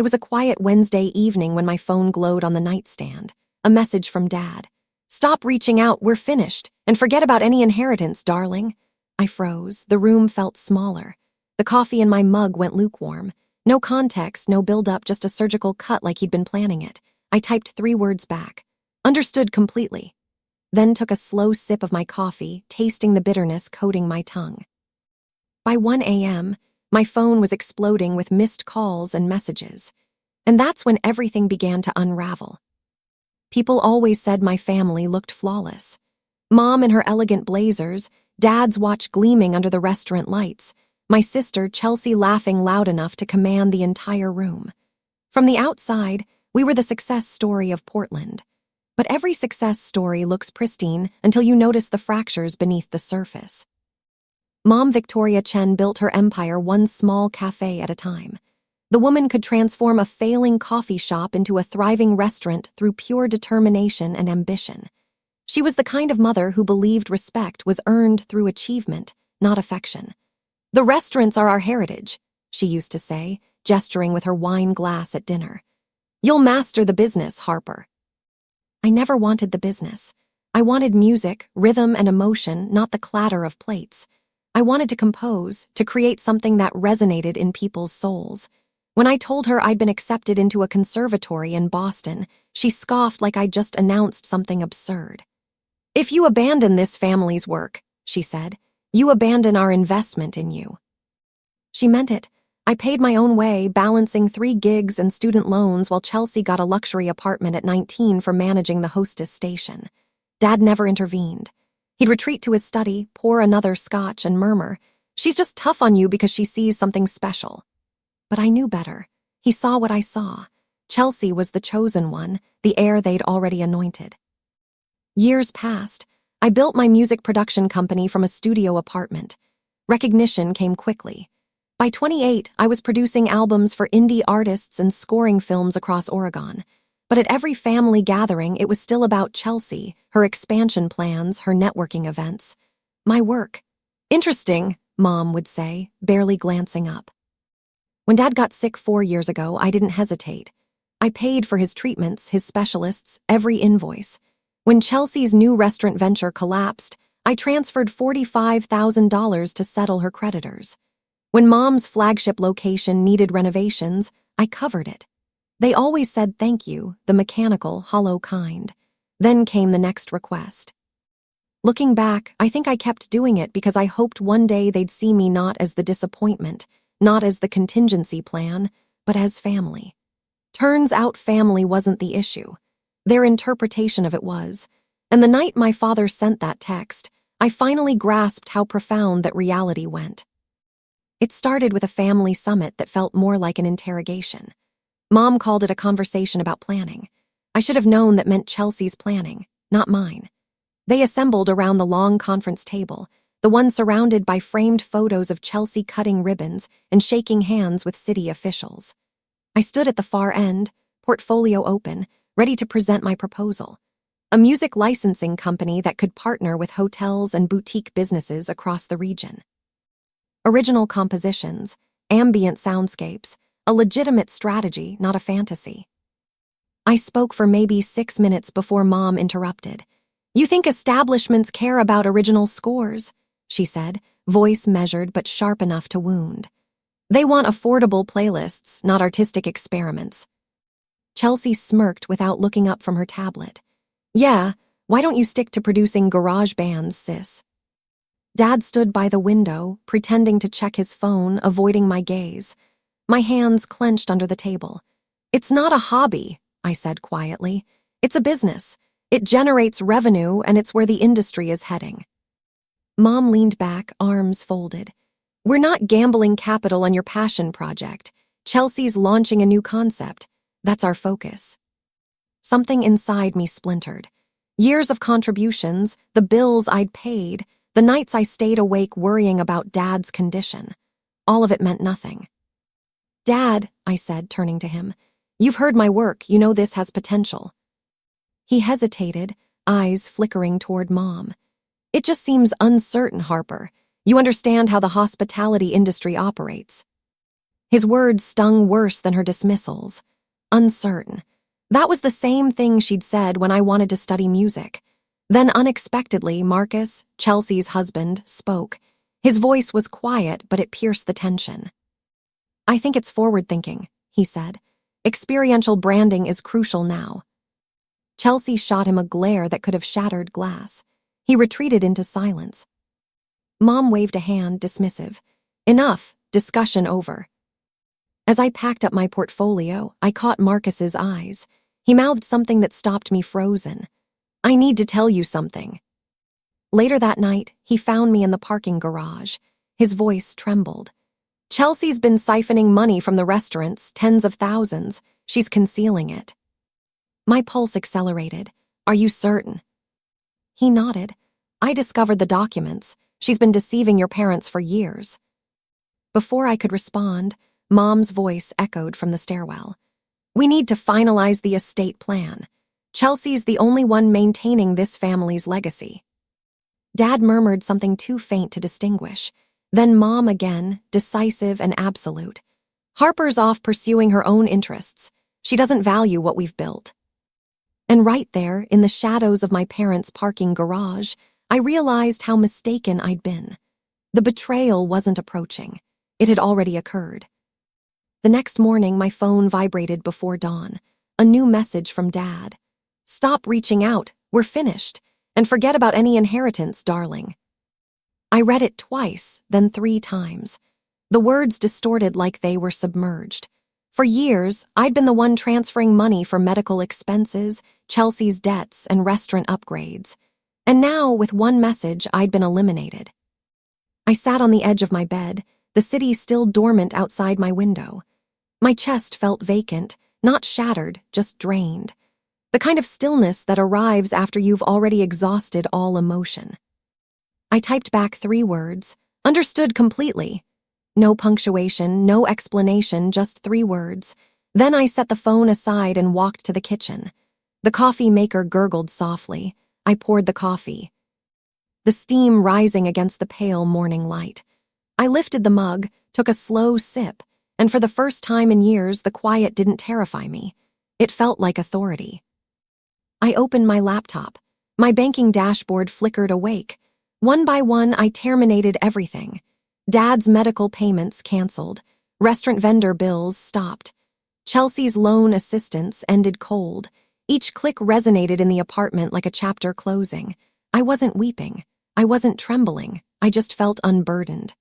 It was a quiet Wednesday evening when my phone glowed on the nightstand. A message from Dad. "Stop reaching out, we're finished, and forget about any inheritance, darling." I froze. The room felt smaller. The coffee in my mug went lukewarm. No context, no build-up, just a surgical cut like he'd been planning it. I typed 3 words back. Understood completely. Then took a slow sip of my coffee, tasting the bitterness coating my tongue. By 1 a.m., my phone was exploding with missed calls and messages. And that's when everything began to unravel. People always said my family looked flawless. Mom in her elegant blazers, Dad's watch gleaming under the restaurant lights, my sister Chelsea laughing loud enough to command the entire room. From the outside, we were the success story of Portland. But every success story looks pristine until you notice the fractures beneath the surface. Mom Victoria Chen built her empire one small cafe at a time. The woman could transform a failing coffee shop into a thriving restaurant through pure determination and ambition. She was the kind of mother who believed respect was earned through achievement, not affection. "The restaurants are our heritage," she used to say, gesturing with her wine glass at dinner. "You'll master the business, Harper." I never wanted the business. I wanted music, rhythm, and emotion, not the clatter of plates. I wanted to compose, to create something that resonated in people's souls. When I told her I'd been accepted into a conservatory in Boston, she scoffed like I'd just announced something absurd. "If you abandon this family's work," she said, "you abandon our investment in you." She meant it. I paid my own way, balancing 3 gigs and student loans while Chelsea got a luxury apartment at 19 for managing the hostess station. Dad never intervened. He'd retreat to his study, pour another scotch, and murmur, "She's just tough on you because she sees something special." But I knew better. He saw what I saw. Chelsea was the chosen one, the heir they'd already anointed. Years passed. I built my music production company from a studio apartment. Recognition came quickly. By 28, I was producing albums for indie artists and scoring films across Oregon. But at every family gathering, it was still about Chelsea, her expansion plans, her networking events. My work. "Interesting," Mom would say, barely glancing up. When Dad got sick 4 years ago, I didn't hesitate. I paid for his treatments, his specialists, every invoice. When Chelsea's new restaurant venture collapsed, I transferred $45,000 to settle her creditors. When Mom's flagship location needed renovations, I covered it. They always said thank you, the mechanical, hollow kind. Then came the next request. Looking back, I think I kept doing it because I hoped one day they'd see me not as the disappointment, not as the contingency plan, but as family. Turns out family wasn't the issue. Their interpretation of it was. And the night my father sent that text, I finally grasped how profound that reality went. It started with a family summit that felt more like an interrogation. Mom called it a conversation about planning. I should have known that meant Chelsea's planning, not mine. They assembled around the long conference table, the one surrounded by framed photos of Chelsea cutting ribbons and shaking hands with city officials. I stood at the far end, portfolio open, ready to present my proposal. A music licensing company that could partner with hotels and boutique businesses across the region. Original compositions, ambient soundscapes, a legitimate strategy, not a fantasy. I spoke for maybe 6 minutes before Mom interrupted. "You think establishments care about original scores?" she said, voice measured but sharp enough to wound. "They want affordable playlists, not artistic experiments." Chelsea smirked without looking up from her tablet. "Yeah, why don't you stick to producing garage bands, sis?" Dad stood by the window, pretending to check his phone, avoiding my gaze. My hands clenched under the table. "It's not a hobby," I said quietly. "It's a business. It generates revenue, and it's where the industry is heading." Mom leaned back, arms folded. "We're not gambling capital on your passion project. Chelsea's launching a new concept. That's our focus." Something inside me splintered. Years of contributions, the bills I'd paid, the nights I stayed awake worrying about Dad's condition. All of it meant nothing. "Dad," I said, turning to him, "you've heard my work. You know this has potential." He hesitated, eyes flickering toward Mom. "It just seems uncertain, Harper. You understand how the hospitality industry operates." His words stung worse than her dismissals. Uncertain. That was the same thing she'd said when I wanted to study music. Then unexpectedly, Marcus, Chelsea's husband, spoke. His voice was quiet, but it pierced the tension. "I think it's forward-thinking," he said. "Experiential branding is crucial now." Chelsea shot him a glare that could have shattered glass. He retreated into silence. Mom waved a hand, dismissive. "Enough, discussion over." As I packed up my portfolio, I caught Marcus's eyes. He mouthed something that stopped me frozen. "I need to tell you something." Later that night, he found me in the parking garage. His voice trembled. "Chelsea's been siphoning money from the restaurants, tens of thousands. She's concealing it." My pulse accelerated. "Are you certain?" He nodded. "I discovered the documents. She's been deceiving your parents for years." Before I could respond, Mom's voice echoed from the stairwell. "We need to finalize the estate plan. Chelsea's the only one maintaining this family's legacy." Dad murmured something too faint to distinguish. Then Mom again, decisive and absolute. "Harper's off pursuing her own interests. She doesn't value what we've built." And right there, in the shadows of my parents' parking garage, I realized how mistaken I'd been. The betrayal wasn't approaching. It had already occurred. The next morning, my phone vibrated before dawn. A new message from Dad. "Stop reaching out. We're finished. And forget about any inheritance, darling." I read it twice, then 3 times. The words distorted like they were submerged. For years, I'd been the one transferring money for medical expenses, Chelsea's debts, and restaurant upgrades. And now, with one message, I'd been eliminated. I sat on the edge of my bed, the city still dormant outside my window. My chest felt vacant, not shattered, just drained. The kind of stillness that arrives after you've already exhausted all emotion. I typed back 3 words, understood completely. No punctuation, no explanation, just 3 words. Then I set the phone aside and walked to the kitchen. The coffee maker gurgled softly. I poured the coffee. The steam rising against the pale morning light. I lifted the mug, took a slow sip, and for the first time in years, the quiet didn't terrify me. It felt like authority. I opened my laptop. My banking dashboard flickered awake. One by one, I terminated everything. Dad's medical payments canceled. Restaurant vendor bills stopped. Chelsea's loan assistance ended cold. Each click resonated in the apartment like a chapter closing. I wasn't weeping. I wasn't trembling. I just felt unburdened.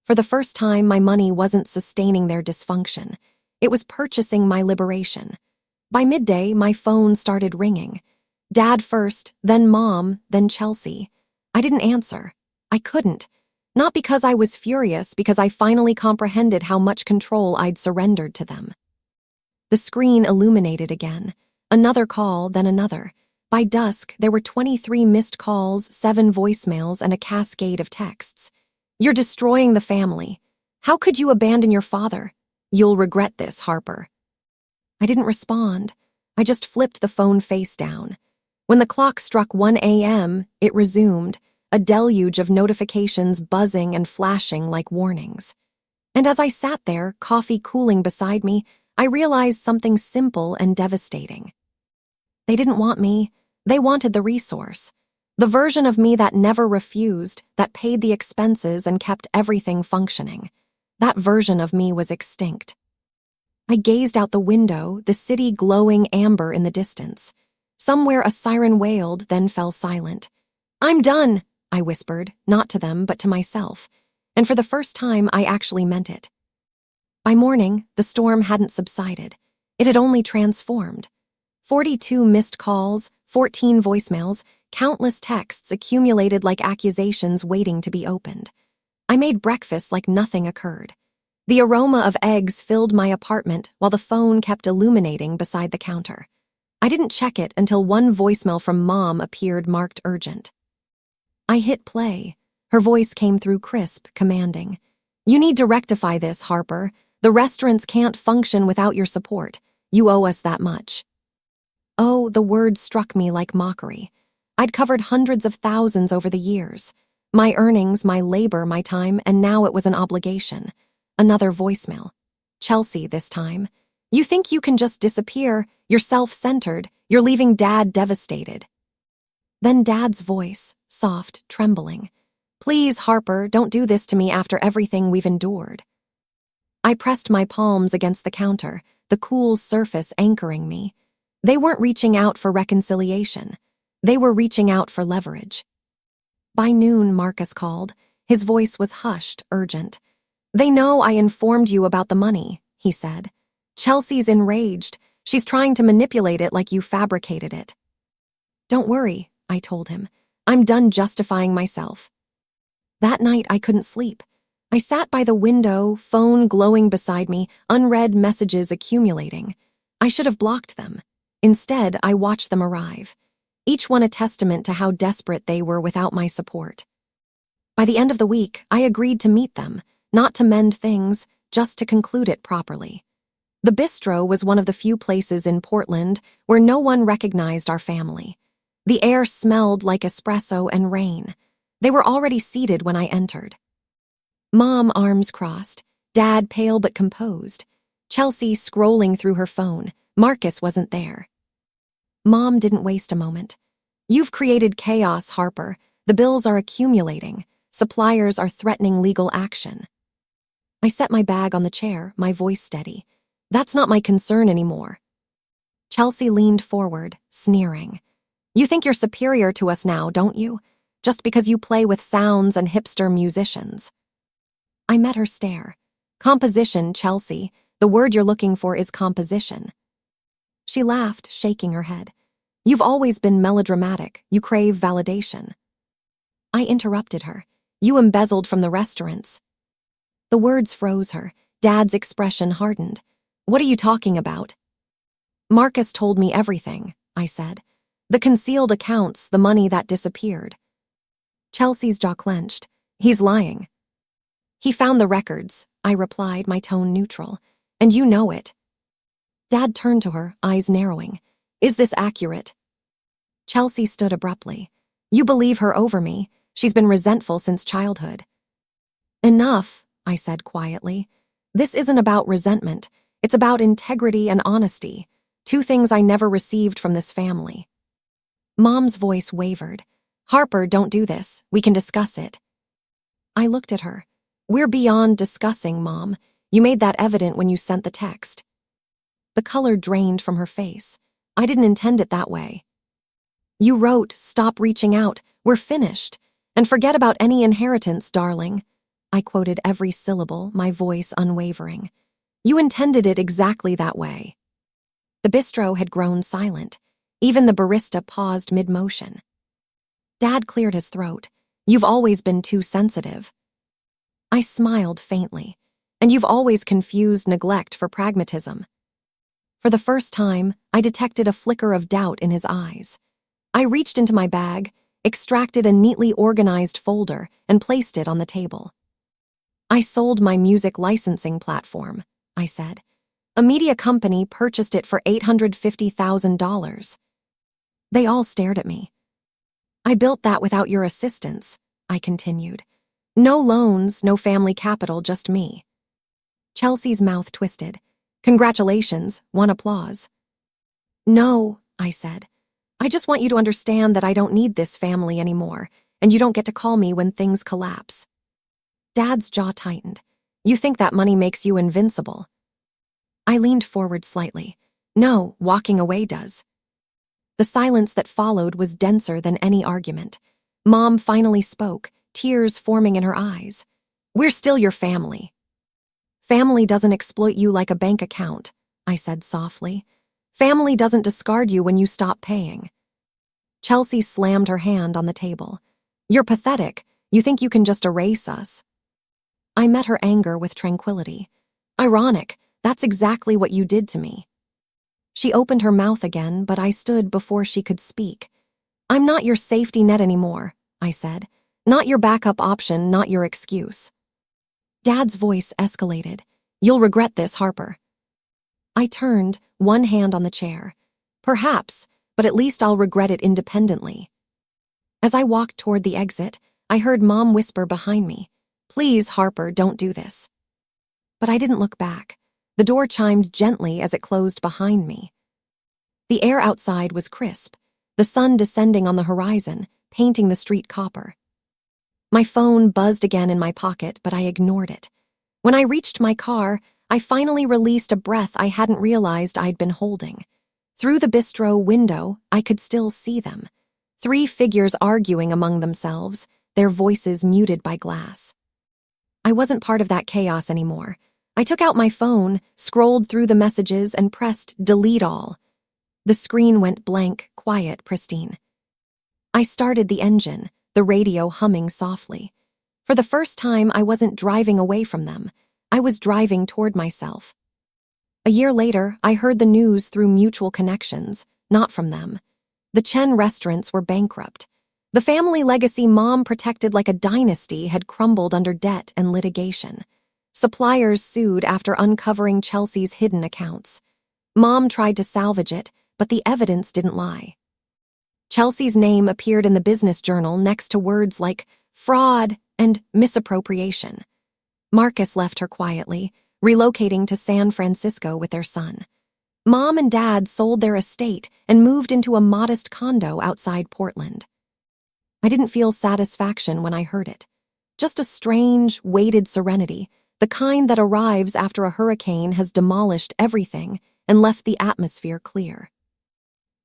For the first time, my money wasn't sustaining their dysfunction. It was purchasing my liberation. By midday, my phone started ringing. Dad first, then Mom, then Chelsea. I didn't answer. I couldn't. Not because I was furious, because I finally comprehended how much control I'd surrendered to them. The screen illuminated again. Another call, then another. By dusk, there were 23 missed calls, 7 voicemails, and a cascade of texts. "You're destroying the family. How could you abandon your father? You'll regret this, Harper." I didn't respond. I just flipped the phone face down. When the clock struck 1 a.m., it resumed, a deluge of notifications buzzing and flashing like warnings. And as I sat there, coffee cooling beside me, I realized something simple and devastating. They didn't want me. They wanted the resource. The version of me that never refused, that paid the expenses and kept everything functioning. That version of me was extinct. I gazed out the window, the city glowing amber in the distance. Somewhere a siren wailed, then fell silent. "I'm done," I whispered, not to them, but to myself. And for the first time, I actually meant it. By morning, the storm hadn't subsided. It had only transformed. 42 missed calls, 14 voicemails, countless texts accumulated like accusations waiting to be opened. I made breakfast like nothing occurred. The aroma of eggs filled my apartment while the phone kept illuminating beside the counter. I didn't check it until one voicemail from Mom appeared marked urgent. I hit play. Her voice came through crisp, commanding. "You need to rectify this, Harper. The restaurants can't function without your support. You owe us that much." Oh, the word struck me like mockery. I'd covered hundreds of thousands over the years. My earnings, my labor, my time, and now it was an obligation. Another voicemail. Chelsea this time. You think you can just disappear, you're self-centered, you're leaving Dad devastated. Then Dad's voice, soft, trembling. Please, Harper, don't do this to me after everything we've endured. I pressed my palms against the counter, the cool surface anchoring me. They weren't reaching out for reconciliation. They were reaching out for leverage. By noon, Marcus called. His voice was hushed, urgent. They know I informed you about the money, he said. Chelsea's enraged. She's trying to manipulate it like you fabricated it. Don't worry, I told him. I'm done justifying myself. That night, I couldn't sleep. I sat by the window, phone glowing beside me, unread messages accumulating. I should have blocked them. Instead, I watched them arrive, each one a testament to how desperate they were without my support. By the end of the week, I agreed to meet them, not to mend things, just to conclude it properly. The bistro was one of the few places in Portland where no one recognized our family. The air smelled like espresso and rain. They were already seated when I entered. Mom, arms crossed, Dad pale but composed, Chelsea scrolling through her phone. Marcus wasn't there. Mom didn't waste a moment. You've created chaos, Harper. The bills are accumulating. Suppliers are threatening legal action. I set my bag on the chair, my voice steady. That's not my concern anymore. Chelsea leaned forward, sneering. You think you're superior to us now, don't you? Just because you play with sounds and hipster musicians. I met her stare. Composition, Chelsea. The word you're looking for is composition. She laughed, shaking her head. You've always been melodramatic. You crave validation. I interrupted her. You embezzled from the restaurants. The words froze her. Dad's expression hardened. What are you talking about? Marcus told me everything, I said. The concealed accounts, the money that disappeared. Chelsea's jaw clenched. He's lying. He found the records, I replied, my tone neutral. And you know it. Dad turned to her, eyes narrowing. Is this accurate? Chelsea stood abruptly. You believe her over me. She's been resentful since childhood. Enough, I said quietly. This isn't about resentment. It's about integrity and honesty, two things I never received from this family. Mom's voice wavered. Harper, don't do this. We can discuss it. I looked at her. We're beyond discussing, Mom. You made that evident when you sent the text. The color drained from her face. I didn't intend it that way. You wrote, stop reaching out. We're finished. And forget about any inheritance, darling. I quoted every syllable, my voice unwavering. You intended it exactly that way. The bistro had grown silent. Even the barista paused mid-motion. Dad cleared his throat. You've always been too sensitive. I smiled faintly. And you've always confused neglect for pragmatism. For the first time, I detected a flicker of doubt in his eyes. I reached into my bag, extracted a neatly organized folder, and placed it on the table. I sold my music licensing platform, I said. A media company purchased it for $850,000. They all stared at me. I built that without your assistance, I continued. No loans, no family capital, just me. Chelsea's mouth twisted. Congratulations, one applause. No, I said. I just want you to understand that I don't need this family anymore, and you don't get to call me when things collapse. Dad's jaw tightened. You think that money makes you invincible. I leaned forward slightly. No, walking away does. The silence that followed was denser than any argument. Mom finally spoke, tears forming in her eyes. We're still your family. Family doesn't exploit you like a bank account, I said softly. Family doesn't discard you when you stop paying. Chelsea slammed her hand on the table. You're pathetic. You think you can just erase us. I met her anger with tranquility. Ironic, that's exactly what you did to me. She opened her mouth again, but I stood before she could speak. I'm not your safety net anymore, I said. Not your backup option, not your excuse. Dad's voice escalated. You'll regret this, Harper. I turned, one hand on the chair. Perhaps, but at least I'll regret it independently. As I walked toward the exit, I heard Mom whisper behind me, Please, Harper, don't do this. But I didn't look back. The door chimed gently as it closed behind me. The air outside was crisp, the sun descending on the horizon, painting the street copper. My phone buzzed again in my pocket, but I ignored it. When I reached my car, I finally released a breath I hadn't realized I'd been holding. Through the bistro window, I could still see them. 3 figures arguing among themselves, their voices muted by glass. I wasn't part of that chaos anymore. I took out my phone, scrolled through the messages, and pressed delete all. The screen went blank, quiet, pristine. I started the engine, the radio humming softly. For the first time, I wasn't driving away from them. I was driving toward myself. A year later, I heard the news through mutual connections, not from them. The Chen restaurants were bankrupt. The family legacy Mom protected like a dynasty had crumbled under debt and litigation. Suppliers sued after uncovering Chelsea's hidden accounts. Mom tried to salvage it, but the evidence didn't lie. Chelsea's name appeared in the business journal next to words like fraud and misappropriation. Marcus left her quietly, relocating to San Francisco with their son. Mom and Dad sold their estate and moved into a modest condo outside Portland. I didn't feel satisfaction when I heard it. Just a strange, weighted serenity, the kind that arrives after a hurricane has demolished everything and left the atmosphere clear.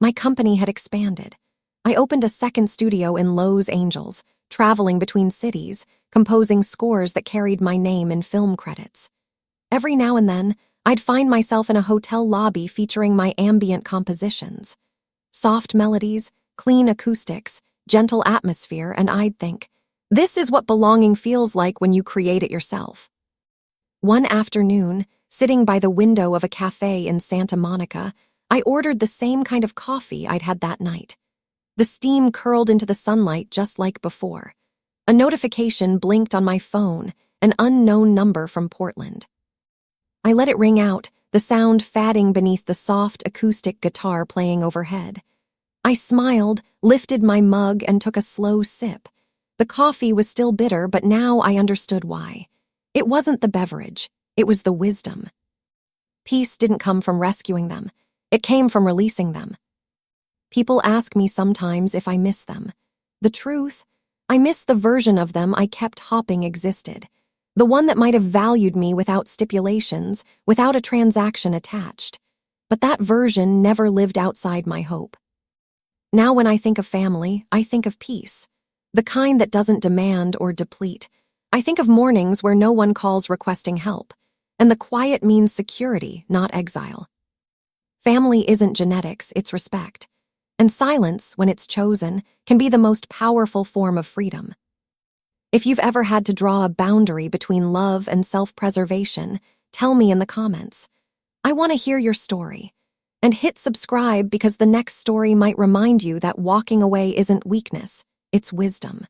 My company had expanded. I opened a second studio in Los Angeles, traveling between cities, composing scores that carried my name in film credits. Every now and then, I'd find myself in a hotel lobby featuring my ambient compositions. Soft melodies, clean acoustics, gentle atmosphere, and I'd think, this is what belonging feels like when you create it yourself. One afternoon, sitting by the window of a cafe in Santa Monica, I ordered the same kind of coffee I'd had that night. The steam curled into the sunlight just like before. A notification blinked on my phone, an unknown number from Portland. I let it ring out, the sound fading beneath the soft acoustic guitar playing overhead. I smiled, lifted my mug, and took a slow sip. The coffee was still bitter, but now I understood why. It wasn't the beverage, it was the wisdom. Peace didn't come from rescuing them, it came from releasing them. People ask me sometimes if I miss them. The truth, I miss the version of them I kept hoping existed. The one that might have valued me without stipulations, without a transaction attached. But that version never lived outside my hope. Now when I think of family, I think of peace. The kind that doesn't demand or deplete. I think of mornings where no one calls requesting help. And the quiet means security, not exile. Family isn't genetics, it's respect. And silence, when it's chosen, can be the most powerful form of freedom. If you've ever had to draw a boundary between love and self-preservation, tell me in the comments. I want to hear your story. And hit subscribe because the next story might remind you that walking away isn't weakness, it's wisdom.